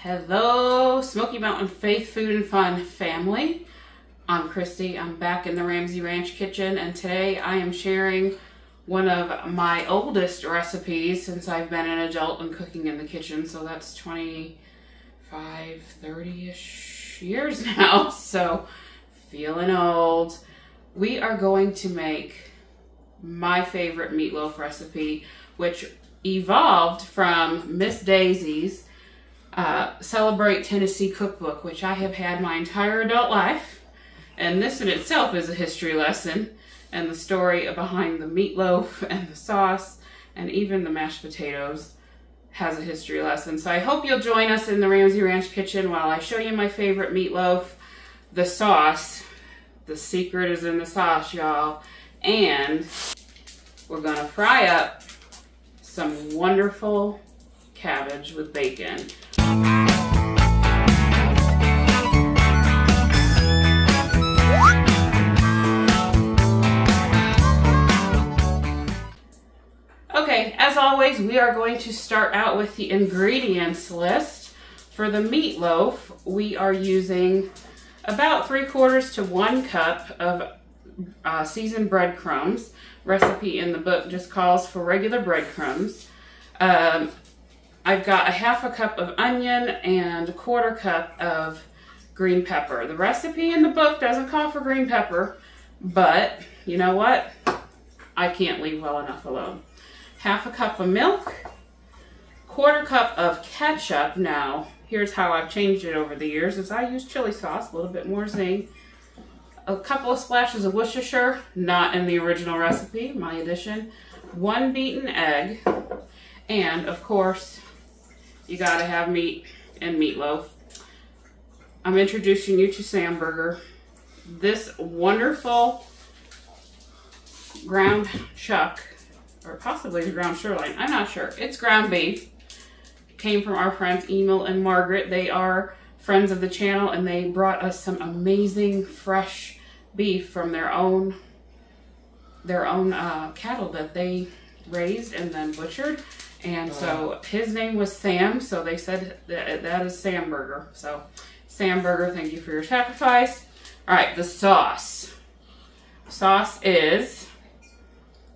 Hello, Smoky Mountain Faith Food and Fun family. I'm Christy. I'm back in the Ramsey Ranch kitchen, and today I am sharing one of my oldest recipes since I've been an adult and cooking in the kitchen. So that's 25, 30-ish years now. So feeling old. We are going to make my favorite meatloaf recipe, which evolved from Miss Daisy's Celebrate Tennessee Cookbook, which I have had my entire adult life. And this in itself is a history lesson, and the story behind the meatloaf and the sauce and even the mashed potatoes has a history lesson. So I hope you'll join us in the Ramsey Ranch kitchen while I show you my favorite meatloaf, the sauce. The secret is in the sauce, y'all. And we're gonna fry up some wonderful cabbage with bacon. Okay, as always, we are going to start out with the ingredients list. For the meatloaf, we are using about 3/4 to 1 cup of seasoned breadcrumbs. Recipe in the book just calls for regular breadcrumbs. I've got a 1/2 cup of onion and 1/4 cup of green pepper. The recipe in the book doesn't call for green pepper, but you know what? I can't leave well enough alone. 1/2 cup of milk, 1/4 cup of ketchup. Now, here's how I've changed it over the years is I use chili sauce, a little bit more zing. A couple of splashes of Worcestershire, not in the original recipe, my addition. 1 beaten egg, and of course, you gotta have meat and meatloaf. I'm introducing you to Sam Burger. This wonderful ground chuck, or possibly the ground sirloin, I'm not sure. It's ground beef. Came from our friends Emil and Margaret. They are friends of the channel, and they brought us some amazing fresh beef from their own cattle that they raised and then butchered. And so his name was Sam, so they said that is Sam Burger. So Sam Burger, thank you for your sacrifice. All right, the sauce. Sauce is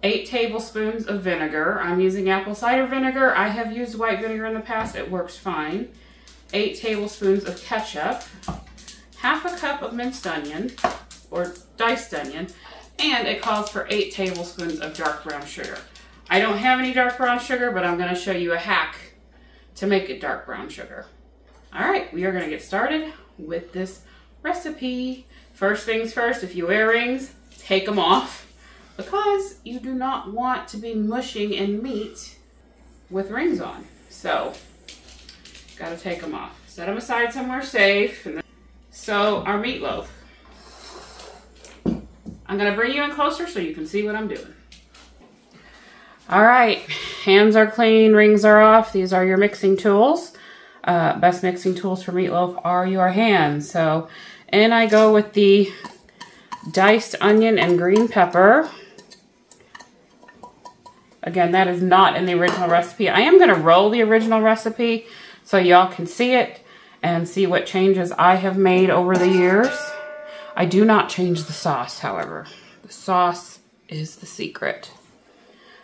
8 tablespoons of vinegar. I'm using apple cider vinegar. I have used white vinegar in the past. It works fine. 8 tablespoons of ketchup. 1/2 cup of minced onion, or diced onion. And it calls for 8 tablespoons of dark brown sugar. I don't have any dark brown sugar, but I'm going to show you a hack to make it dark brown sugar. All right, we are going to get started with this recipe. First things first, if you wear rings, take them off, because you do not want to be mushing in meat with rings on. So, gotta take them off. Set them aside somewhere safe. So, our meatloaf. I'm gonna bring you in closer so you can see what I'm doing. All right, hands are clean, rings are off. These are your mixing tools. Best mixing tools for meatloaf are your hands. So, and I go with the diced onion and green pepper. Again, that is not in the original recipe. I am going to roll the original recipe so y'all can see it and see what changes I have made over the years. I do not change the sauce, however. The sauce is the secret.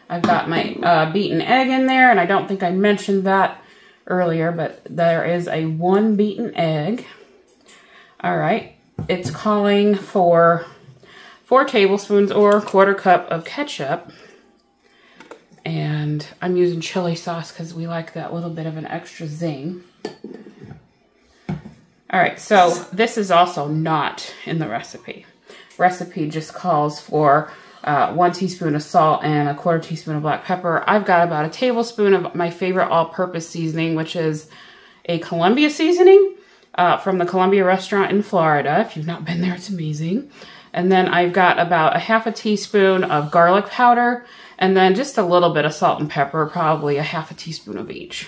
I've got my beaten egg in there, and I don't think I mentioned that earlier, but there is a 1 beaten egg. All right. It's calling for 4 tablespoons or 1/4 cup of ketchup. And I'm using chili sauce because we like that little bit of an extra zing. All right, so this is also not in the recipe. Recipe just calls for 1 teaspoon of salt and 1/4 teaspoon of black pepper. I've got about 1 tablespoon of my favorite all-purpose seasoning, which is a Columbia seasoning from the Columbia restaurant in Florida. If you've not been there, it's amazing. And then I've got about 1/2 teaspoon of garlic powder, and then just a little bit of salt and pepper, probably 1/2 teaspoon of each.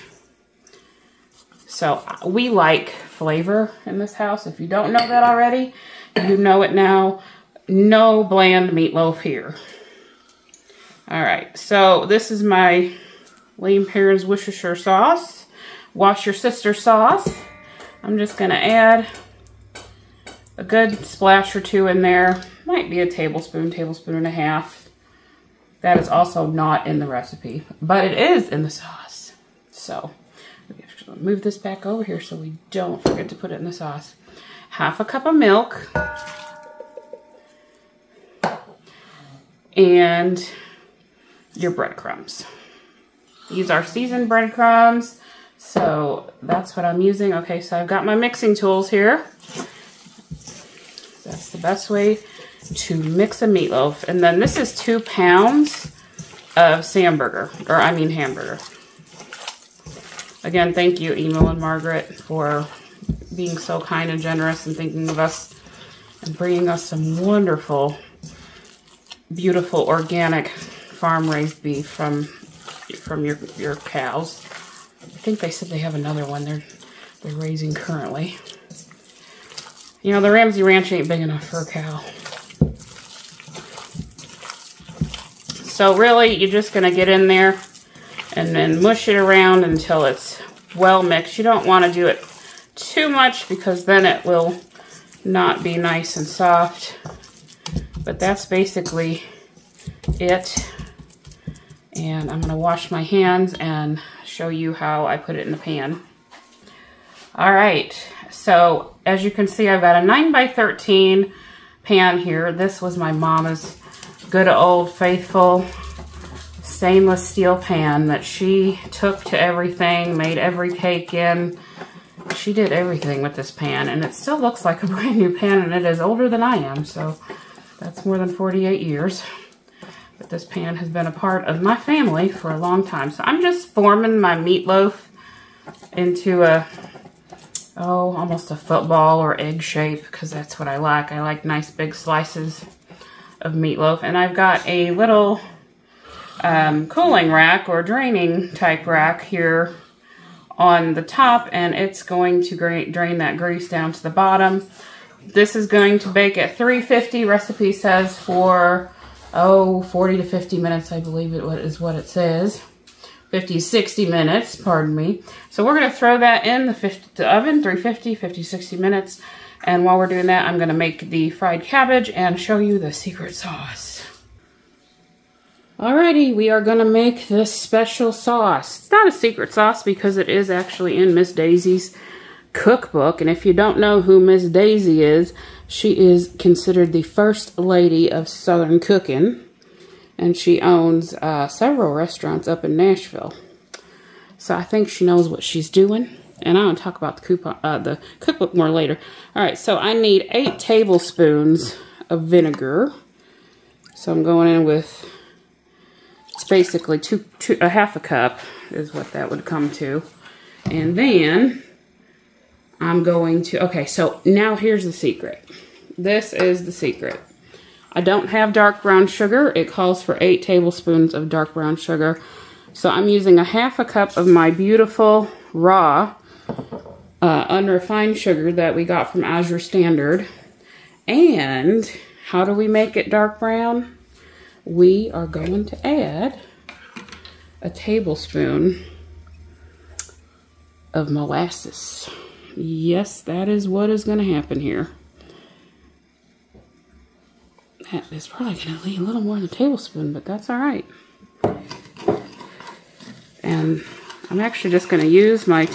So we like flavor in this house. If you don't know that already, you know it now. No bland meatloaf here. All right, so this is my Lane Perrin's Worcestershire sauce. Worcestershire sauce. I'm just gonna add a good splash or two in there. Might be a tablespoon, tablespoon and a half. That is also not in the recipe, but it is in the sauce. So, move this back over here so we don't forget to put it in the sauce. Half a cup of milk. And your breadcrumbs. These are seasoned breadcrumbs, so that's what I'm using. Okay, so I've got my mixing tools here. That's the best way to mix a meatloaf. And then this is 2 pounds of hamburger. Again, thank you, Emil and Margaret, for being so kind and generous and thinking of us and bringing us some wonderful, beautiful, organic, farm-raised beef from your cows. I think they said they have another one they're raising currently. You know, the Ramsey Ranch ain't big enough for a cow. So really, you're just gonna get in there and then mush it around until it's well mixed. You don't want to do it too much because then it will not be nice and soft. But that's basically it. And I'm going to wash my hands and show you how I put it in the pan. Alright, so as you can see, I've got a 9x13 pan here. This was my mama's good old faithful stainless steel pan that she took to everything, made every cake in. She did everything with this pan, and it still looks like a brand new pan, and it is older than I am, so that's more than 48 years. But this pan has been a part of my family for a long time. So I'm just forming my meatloaf into almost a football or egg shape, because that's what I like. I like nice big slices of meatloaf. And I've got a little cooling rack or draining type rack here on the top, and it's going to drain that grease down to the bottom. This is going to bake at 350. Recipe says for 40 to 50 minutes, I believe it is what it says. 50, 60 minutes, pardon me. So we're going to throw that in the oven, 350, 50, 60 minutes. And while we're doing that, I'm going to make the fried cabbage and show you the secret sauce. Alrighty, we are going to make this special sauce. It's not a secret sauce because it is actually in Miss Daisy's cookbook. And if you don't know who Miss Daisy is, she is considered the first lady of Southern cooking. And she owns several restaurants up in Nashville. So I think she knows what she's doing. And I'm going to talk about the cookbook more later. Alright, so I need 8 tablespoons of vinegar. So I'm going in with, it's basically a half a cup is what that would come to. And then I'm going to, okay, so now here's the secret. This is the secret. I don't have dark brown sugar. It calls for 8 tablespoons of dark brown sugar. So I'm using a half a cup of my beautiful raw unrefined sugar that we got from Azure Standard. And how do we make it dark brown? We are going to add a tablespoon of molasses. Yes, that is what is going to happen here. That is probably going to leave a little more than a tablespoon, but that's all right. And I'm actually just going to use my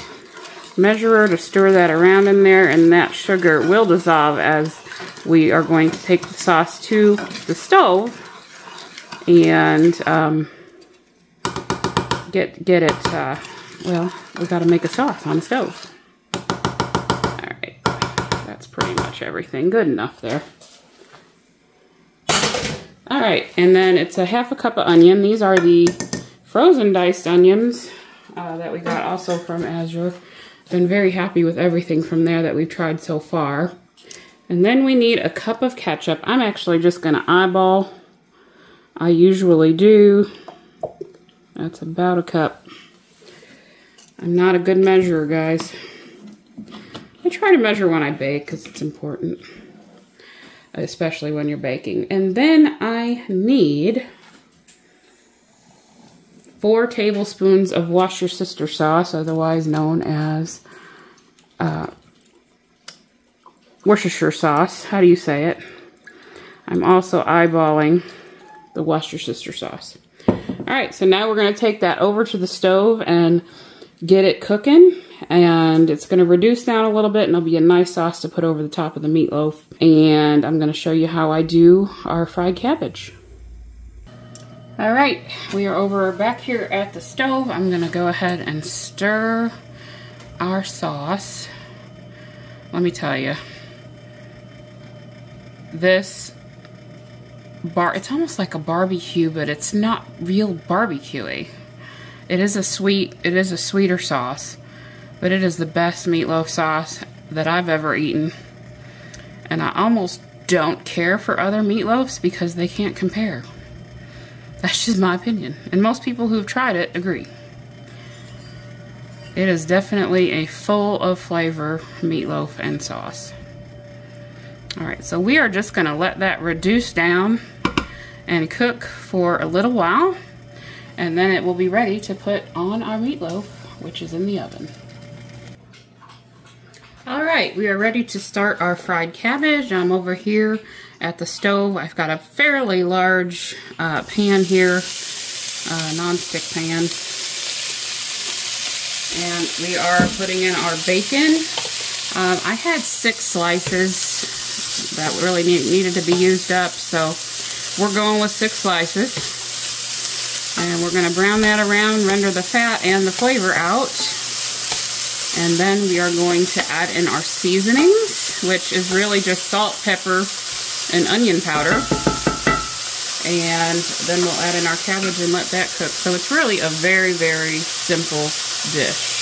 measurer to stir that around in there, and that sugar will dissolve as we are going to take the sauce to the stove and get it, well, we got to make a sauce on the stove. All right, that's pretty much everything. Good enough there. All right, and then it's a half a cup of onion. These are the frozen diced onions that we got also from Azure. Been very happy with everything from there that we've tried so far. And then we need a cup of ketchup. I'm actually just going to eyeball. I usually do. That's about a cup. I'm not a good measurer, guys. I try to measure when I bake because it's important, especially when you're baking. And then I need 4 tablespoons of Worcestershire sauce, otherwise known as Worcestershire sauce. How do you say it? I'm also eyeballing the Worcestershire sauce. Alright, so now we're going to take that over to the stove and get it cooking. And it's going to reduce down a little bit, and it'll be a nice sauce to put over the top of the meatloaf. And I'm going to show you how I do our fried cabbage. Alright, we are over back here at the stove. I'm going to go ahead and stir our sauce. Let me tell you, it's almost like a barbecue, but it's not real barbecue-y. It is a sweeter sauce, but it is the best meatloaf sauce that I've ever eaten. And I almost don't care for other meatloafs because they can't compare. That's just my opinion. And most people who've tried it agree. It is definitely a full of flavor meatloaf and sauce. Alright, so we are just going to let that reduce down and cook for a little while. And then it will be ready to put on our meatloaf, which is in the oven. Alright, we are ready to start our fried cabbage. I'm over here at the stove. I've got a fairly large pan here, non-stick pan. And we are putting in our bacon. I had 6 slices that really needed to be used up, so we're going with 6 slices. And we're going to brown that around, render the fat and the flavor out. And then we are going to add in our seasonings, which is really just salt, pepper, and onion powder. And then we'll add in our cabbage and let that cook. So it's really a very, very simple dish.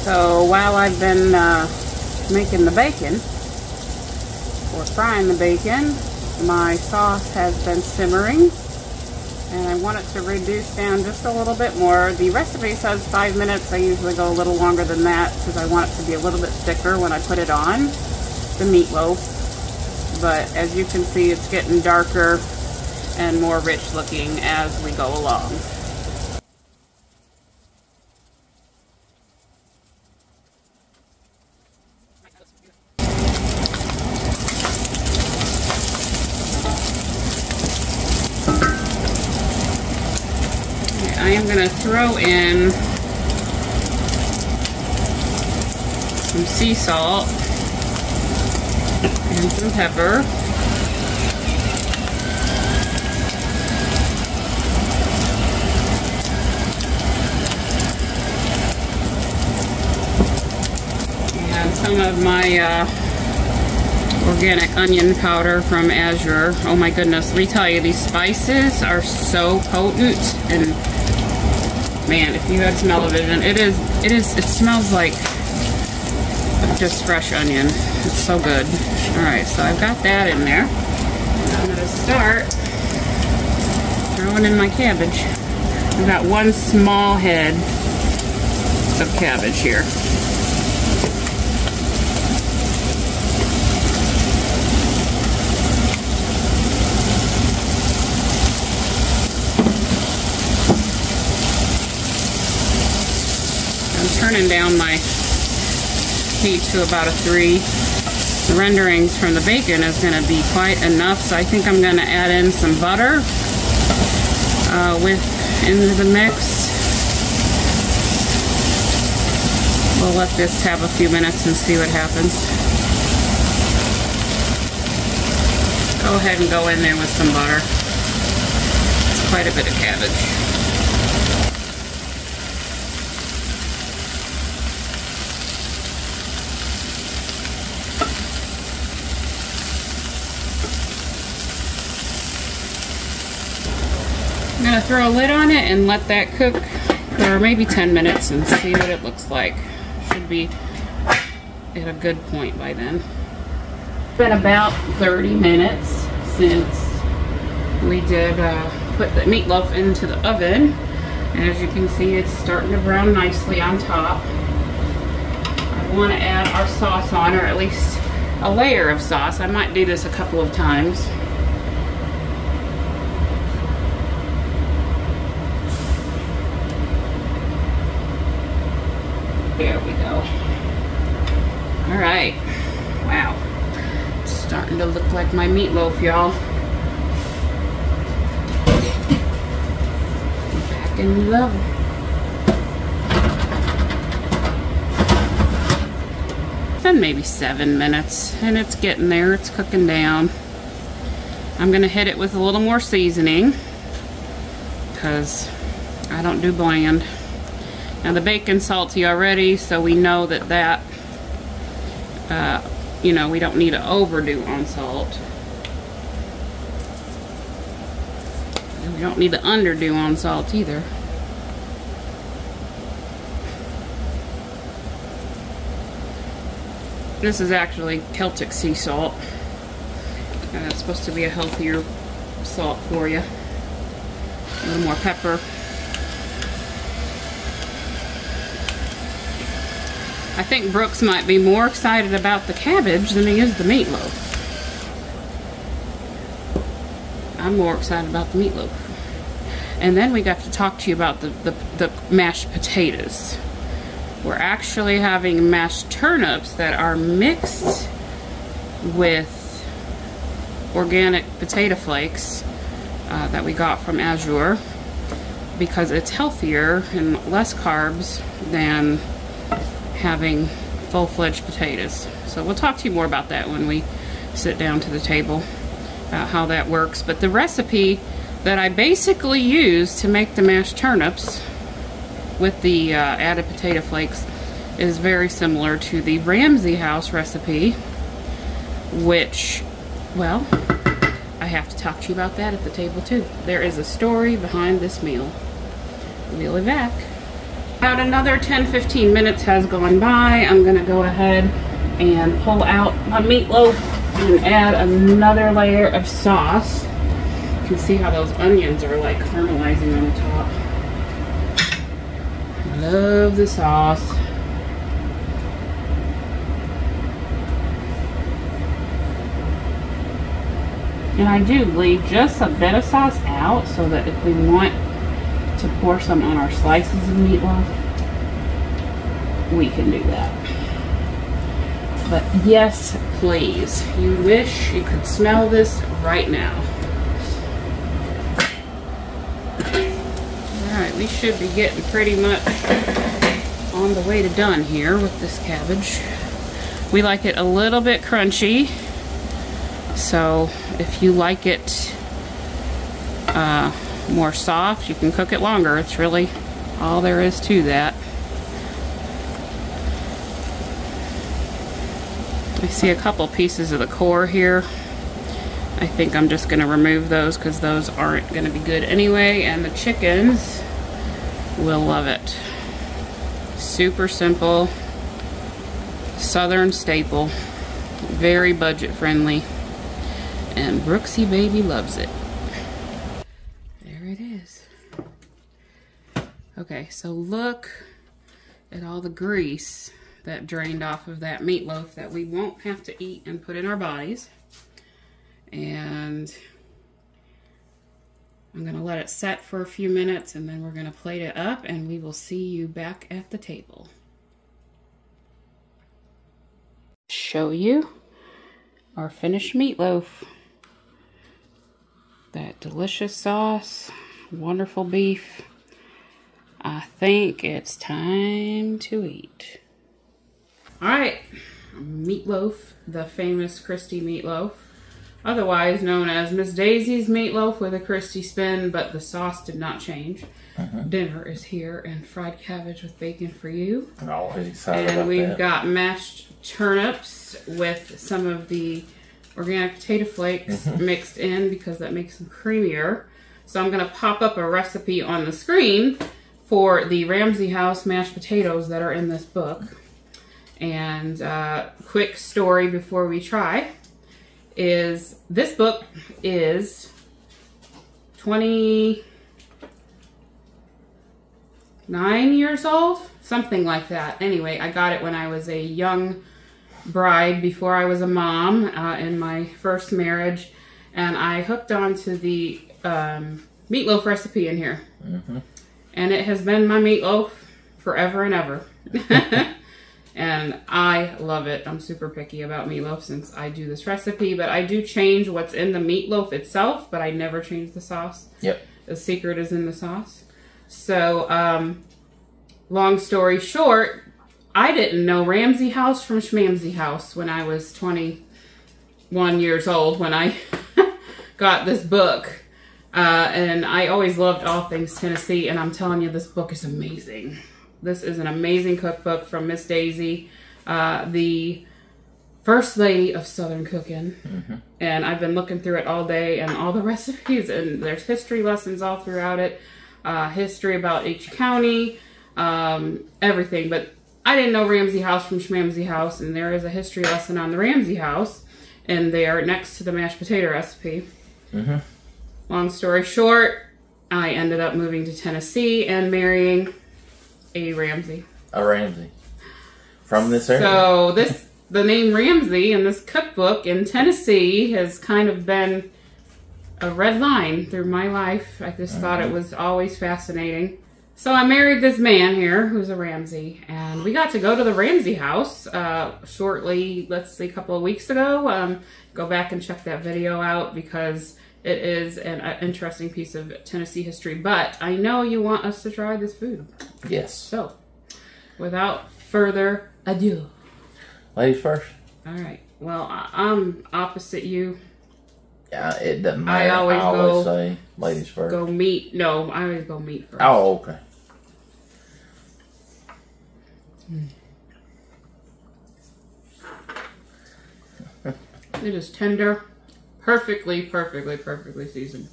So while I've been making the bacon, or frying the bacon, my sauce has been simmering, and I want it to reduce down just a little bit more. The recipe says 5 minutes. I usually go a little longer than that because I want it to be a little bit thicker when I put it on the meatloaf. But as you can see, it's getting darker and more rich looking as we go along. I am going to throw in some sea salt and some pepper. And some of my organic onion powder from Azure. Oh my goodness, let me tell you, these spices are so potent, and man, if you had smell-o-vision, it smells like just fresh onion. It's so good. Alright, so I've got that in there. I'm going to start throwing in my cabbage. I've got 1 small head of cabbage here. Turning down my heat to about a 3. The renderings from the bacon is going to be quite enough, so I think I'm going to add in some butter into the mix. We'll let this have a few minutes and see what happens. Go ahead and go in there with some butter. It's quite a bit of cabbage. I'm going to throw a lid on it and let that cook for maybe 10 minutes and see what it looks like. Should be at a good point by then. It's been about 30 minutes since we did put the meatloaf into the oven. And as you can see, it's starting to brown nicely on top. I want to add our sauce on, or at least a layer of sauce. I might do this a couple of times. There we go. All right. Wow. It's starting to look like my meatloaf, y'all. Back in the oven. Been maybe 7 minutes, and it's getting there. It's cooking down. I'm gonna hit it with a little more seasoning because I don't do bland. Now the bacon's salty already, so we know that you know, we don't need to overdo on salt. We don't need to underdo on salt either. This is actually Celtic sea salt. It's supposed to be a healthier salt for you. A little more pepper. I think Brooks might be more excited about the cabbage than he is the meatloaf. I'm more excited about the meatloaf. And then we got to talk to you about the mashed potatoes. We're actually having mashed turnips that are mixed with organic potato flakes that we got from Azure, because it's healthier and less carbs than having full-fledged potatoes. So we'll talk to you more about that when we sit down to the table, about how that works. But the recipe that I basically use to make the mashed turnips with the added potato flakes is very similar to the Ramsay House recipe, which, well, I have to talk to you about that at the table too. There is a story behind this meal. We'll be back. About another 10-15 minutes has gone by. I'm gonna go ahead and pull out my meatloaf and add another layer of sauce. You can see how those onions are like caramelizing on the top. Love the sauce. And I do leave just a bit of sauce out so that if we want to pour some on our slices of meatloaf, we can do that. But yes, please, you wish you could smell this right now. Alright, we should be getting pretty much on the way to done here with this cabbage. We like it a little bit crunchy, so if you like it more soft, you can cook it longer. It's really all there is to that. I see a couple pieces of the core here. I think I'm just going to remove those because those aren't going to be good anyway, and the chickens will love it. Super simple, southern staple, very budget friendly, and Brooksy baby loves it. There it is. Okay, so look at all the grease that drained off of that meatloaf that we won't have to eat and put in our bodies. And I'm going to let it set for a few minutes, and then we're going to plate it up, and we will see you back at the table. Show you our finished meatloaf. That delicious sauce, wonderful beef. I think it's time to eat. Alright, meatloaf, the famous Christy meatloaf, otherwise known as Miss Daisy's meatloaf with a Christy spin, but the sauce did not change. Dinner is here, and fried cabbage with bacon for you. Always excited about and we've that. got mashed turnips with some of the organic potato flakes mixed in because that makes them creamier. So I'm going to pop up a recipe on the screen for the Ramsay House mashed potatoes that are in this book. And quick story before we try is this book is 29 years old, something like that. Anyway, I got it when I was a young bride before I was a mom in my first marriage, and I hooked onto the meatloaf recipe in here. And it has been my meatloaf forever and ever. And I love it. I'm super picky about meatloaf since I do this recipe, but I do change what's in the meatloaf itself, but I never change the sauce. Yep. The secret is in the sauce. So, long story short, I didn't know Ramsey House from Schmamsey House when I was 21 years old when I got this book. And I always loved all things Tennessee, and I'm telling you, this book is amazing. This is an amazing cookbook from Miss Daisy, the first lady of Southern cooking. And I've been looking through it all day, and all the recipes, and there's history lessons all throughout it, history about each county, everything. But I didn't know Ramsey House from Schmamsey House, and there is a history lesson on the Ramsey House, and they are next to the mashed potato recipe. Long story short, I ended up moving to Tennessee and marrying a Ramsey. A Ramsey. From this area. So the name Ramsey in this cookbook in Tennessee has kind of been a red line through my life. I just thought it was always fascinating. So I married this man here who's a Ramsey, and we got to go to the Ramsey house shortly, let's see, a couple of weeks ago. Go back and check that video out because it is an interesting piece of Tennessee history. But I know you want us to try this food. Yes. So, without further ado. Ladies first. All right. Well, I'm opposite you. Yeah, it doesn't matter. I always say ladies first. Go meat. No, I always go meat first. Oh, okay. It is tender. Perfectly seasoned.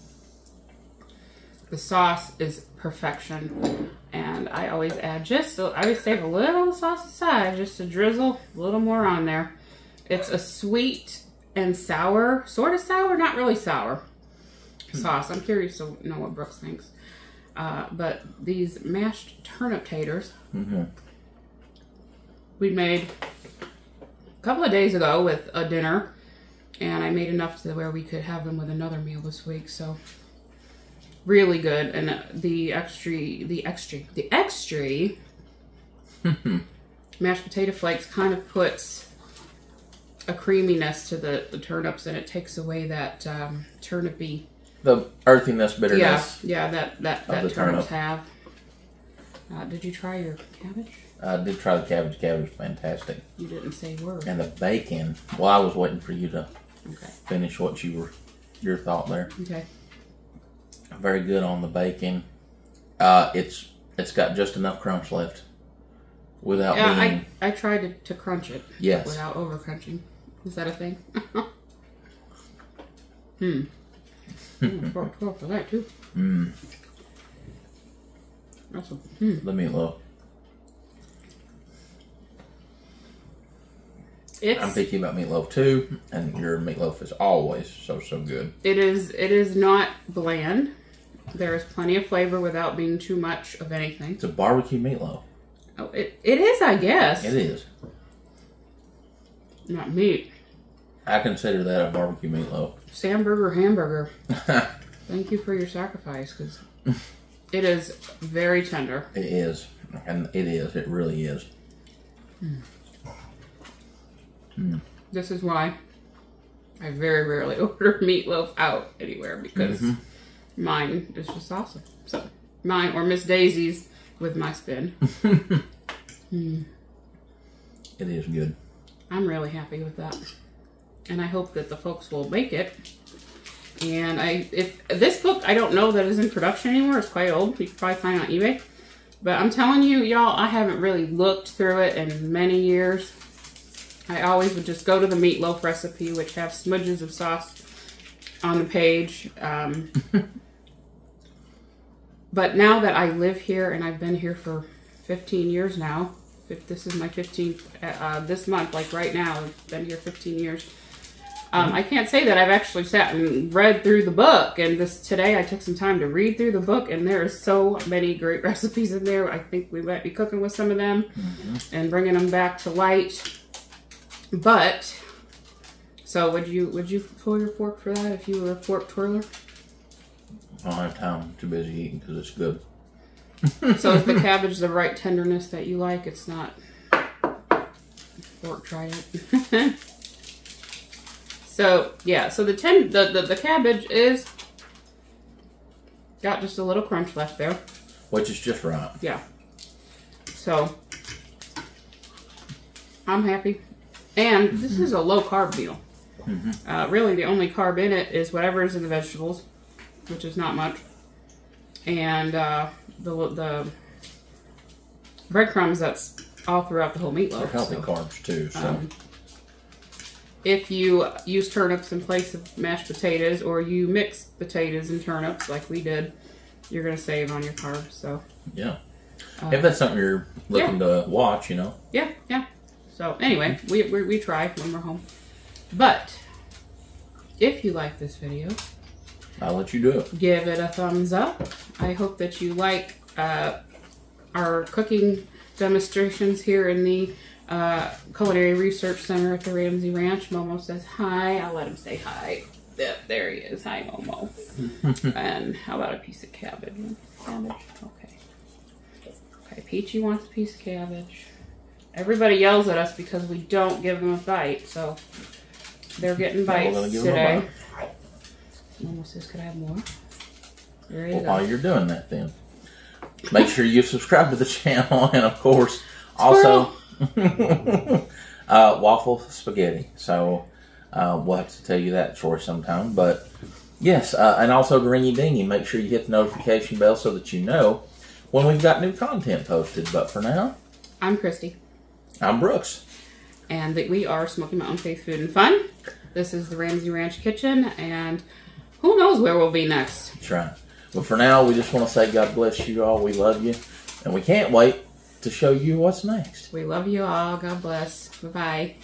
The sauce is perfection. And I always add I always save a little sauce aside just to drizzle a little more on there. It's a sweet and sour, sort of sour, not really sour sauce. I'm curious to know what Brooks thinks. But these mashed turnip taters we made a couple of days ago with a dinner. And I made enough to where we could have them with another meal this week. So really good. And the extra mashed potato flakes kind of puts a creaminess to the turnips, and it takes away that turnipy, the earthiness, bitterness. Yeah, that turnips have. Did you try your cabbage? I did try the cabbage. Cabbage is fantastic. You didn't say a word. And the bacon. Well, I was waiting for you to finish what your thought there. Okay. Very good on the bacon. It's got just enough crunch left without being. I tried to crunch it. Yes. Without over crunching. Is that a thing? For that too. That's the meatloaf. I'm picky about meatloaf too, and your meatloaf is always so good. It is not bland. There is plenty of flavor without being too much of anything. It's a barbecue meatloaf. Oh, it is, I guess. It is. Not meat. I consider that a barbecue meatloaf. Samburger hamburger. Thank you for your sacrifice, because it is very tender. It is. And it is. It really is. This is why I very rarely order meatloaf out anywhere, because mine is just awesome. So mine or Miss Daisy's with my spin. It is good. I'm really happy with that, and I hope that the folks will make it. And if this book, I don't know that is in production anymore. It's quite old. You can probably find it on eBay. But I'm telling you, y'all, I haven't really looked through it in many years. I always would just go to the meatloaf recipe, which have smudges of sauce on the page. But now that I live here, and I've been here for 15 years now, this is my 15th, this month, like right now, I've been here 15 years. I can't say that I've actually sat and read through the book, and today I took some time to read through the book, and there are so many great recipes in there. I think we might be cooking with some of them and bringing them back to light. But, so would you pull your fork for that if you were a fork twirler? I don't have time. I'm too busy eating because it's good. So is the cabbage the right tenderness that you like? It's not. Fork, try it. So yeah, so the cabbage is got just a little crunch left there, which is just right. Yeah. So I'm happy, and this is a low carb meal. Really, the only carb in it is whatever is in the vegetables, which is not much, and the breadcrumbs that's all throughout the whole meatloaf. They're healthy carbs too. So. If you use turnips in place of mashed potatoes, or you mix potatoes and turnips like we did, you're going to save on your carbs. So yeah, if that's something you're looking to watch, you know. Yeah. So anyway, we try when we're home. But if you like this video, I'll let you do it. Give it a thumbs up. I hope that you like our cooking demonstrations here in the Culinary Research Center at the Ramsey Ranch. Momo says hi. I'll let him say hi. Yep, there he is. Hi, Momo. And how about a piece of cabbage? Cabbage? Okay. Okay, Peachy wants a piece of cabbage. Everybody yells at us because we don't give them a bite, so they're getting bites today. Momo says, could I have more? There you go. While you're doing that, then make sure you subscribe to the channel, and of course, also waffle spaghetti. So we'll have to tell you that story sometime. But yes, and also Ringy Dingy. Make sure you hit the notification bell so that you know when we've got new content posted. But for now, I'm Christy. I'm Brooks. And we are Smoky Mountain Faith Food and Fun. This is the Ramsey Ranch Kitchen, and who knows where we'll be next. That's right. But for now, we just want to say God bless you all. We love you. And we can't wait to show you what's next. We love you all. God bless. Bye-bye.